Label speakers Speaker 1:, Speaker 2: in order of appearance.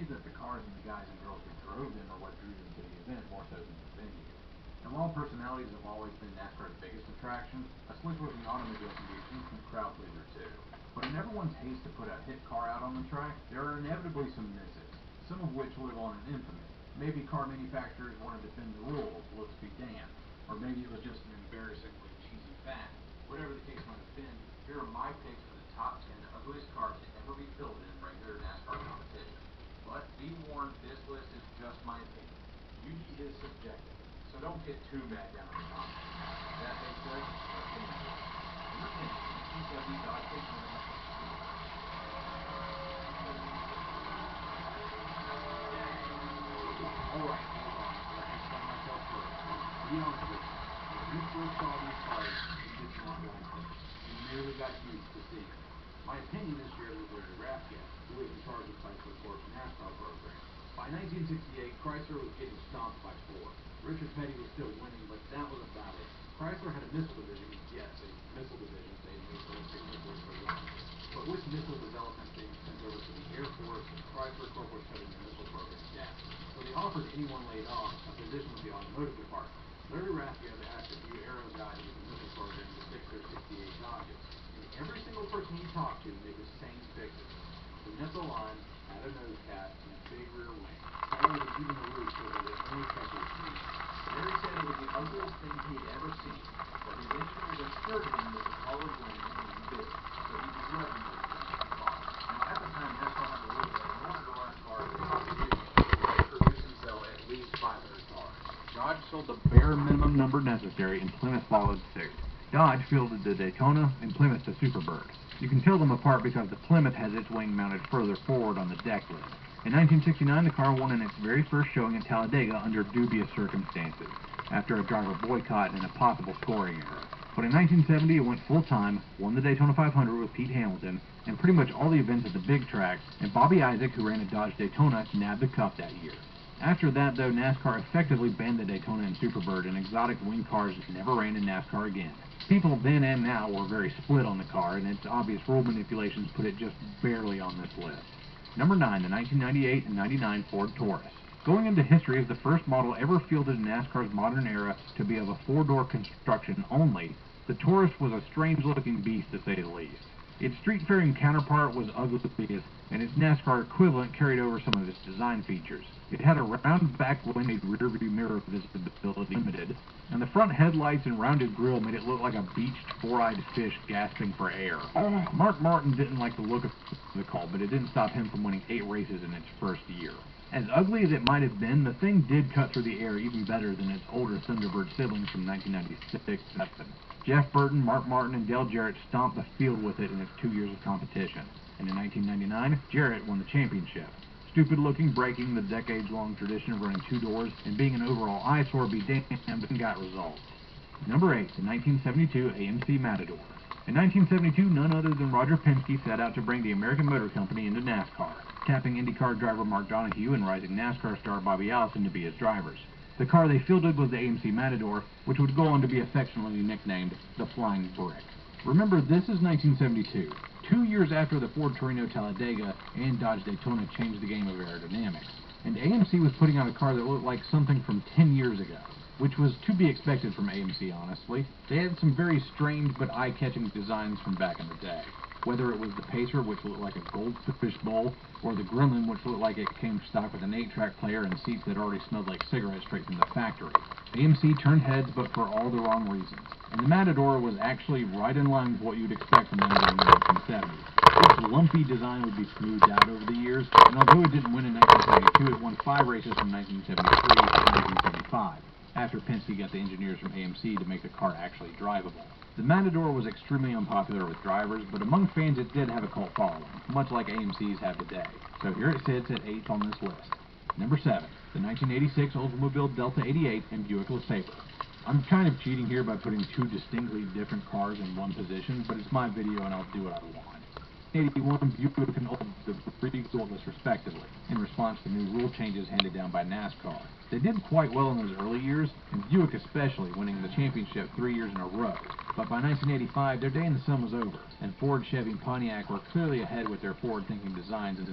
Speaker 1: believe that the cars and the guys and girls who drove them are what drew them to the event more so than the venue. And while personalities have always been NASCAR's biggest attraction, a switch-working automobile can be a decent crowd pleaser too. But in everyone's haste to put a hit car out on the track, there are inevitably some misses, some of which live on in infamy. Maybe car manufacturers wanted to bend the rules, looks be damned. Or maybe it was just an embarrassingly cheesy fact. Whatever the case might have been, here are my picks for the top 10 ugliest cars to ever be fielded in regular NASCAR competition. But be warned, this list is just my opinion. Beauty is subjective, so don't get too mad down in the comments. That being said, let's get into it. Number 10, 1970 Dodge Daytona. Alright, hold on. Let me explain myself first. To be honest with you, when you first saw these cars, you did not like them. You merely got used to seeing them. My opinion is shared with Larry Raffgast, who was in charge of Chrysler Corp's NASCAR program. By 1968, Chrysler was getting stomped by Ford. Richard Petty was still winning, but that was about it. Chrysler had a missile division, yes, a missile division. They made ballistic missiles for launch. But with missile development being sent over to the Air Force, Chrysler Corp was shutting their missile program down. So they offered anyone laid off a position with the automotive department. Larry Raffgast asked a few Aero guys with the missile program to fix their 68 Dodges. And every single person he talked to made the same fixes. The missile line had a nose cap and a big rear wing. Taller than even the roof so that it only touches me. Larry said it was the ugliest thing he had ever seen, but his engineers assured him that the car was winning and he did, so he was loving this fancy car. Now at the time, NASCAR had the rule that in order to run a car in competition, they had to produce and sell at least 500 cars. Dodge sold the bare minimum number necessary and Plymouth followed suit. Dodge fielded the Daytona and Plymouth the Superbird. You can tell them apart because the Plymouth has its wing mounted further forward on the deck lid. In 1969, the car won in its very first showing at Talladega under dubious circumstances, after a driver boycott and a possible scoring error. But in 1970, it went full-time, won the Daytona 500 with Pete Hamilton, and pretty much all the events at the big tracks, and Bobby Isaac, who ran a Dodge Daytona, nabbed the cup that year. After that, though, NASCAR effectively banned the Daytona and Superbird, and exotic wing cars never ran in NASCAR again. People then and now were very split on the car, and its obvious rule manipulations put it just barely on this list. Number 9, the 1998 and 99 Ford Taurus. Going into history as the first model ever fielded in NASCAR's modern era to be of a four-door construction only, the Taurus was a strange-looking beast to say the least. Its street-faring counterpart was ugly, and its NASCAR equivalent carried over some of its design features. It had a round back wing made rear-view mirror visibility limited, and the front headlights and rounded grille made it look like a beached, four-eyed fish gasping for air. Mark Martin didn't like the look of the car, but it didn't stop him from winning 8 races in its first year. As ugly as it might have been, the thing did cut through the air even better than its older Thunderbird siblings from 1996 and 7. Jeff Burton, Mark Martin, and Dale Jarrett stomped the field with it in its 2 years of competition. And in 1999, Jarrett won the championship. Stupid-looking, breaking the decades-long tradition of running 2 doors and being an overall eyesore be damned and got results. Number 8, the 1972 AMC Matador. In 1972, none other than Roger Penske set out to bring the American Motor Company into NASCAR, tapping IndyCar driver Mark Donohue and rising NASCAR star Bobby Allison to be his drivers. The car they fielded was the AMC Matador, which would go on to be affectionately nicknamed the Flying Brick. Remember, this is 1972, 2 years after the Ford Torino Talladega and Dodge Daytona changed the game of aerodynamics. And AMC was putting out a car that looked like something from 10 years ago, which was to be expected from AMC, honestly. They had some very strange but eye-catching designs from back in the day. Whether it was the Pacer, which looked like a goldfish bowl, or the Gremlin, which looked like it came stock with an 8-track player and seats that already smelled like cigarettes straight from the factory. AMC turned heads, but for all the wrong reasons. And the Matador was actually right in line with what you'd expect from them during the 1970s. Its lumpy design would be smoothed out over the years, and although it didn't win in 1972, it won 5 races from 1973 to 1975, after Penske got the engineers from AMC to make the car actually drivable. The Matador was extremely unpopular with drivers, but among fans it did have a cult following, much like AMC's have today. So here it sits at 8th on this list. Number 7, the 1986 Oldsmobile Delta 88 and Buick LeSabre. I'm kind of cheating here by putting 2 distinctly different cars in one position, but it's my video and I'll do what I want. 81 Buick and the Regal respectively, in response to new rule changes handed down by NASCAR. They did quite well in those early years, and Buick especially, winning the championship 3 years in a row. But by 1985, their day in the sun was over, and Ford, Chevy, and Pontiac were clearly ahead with their forward-thinking designs and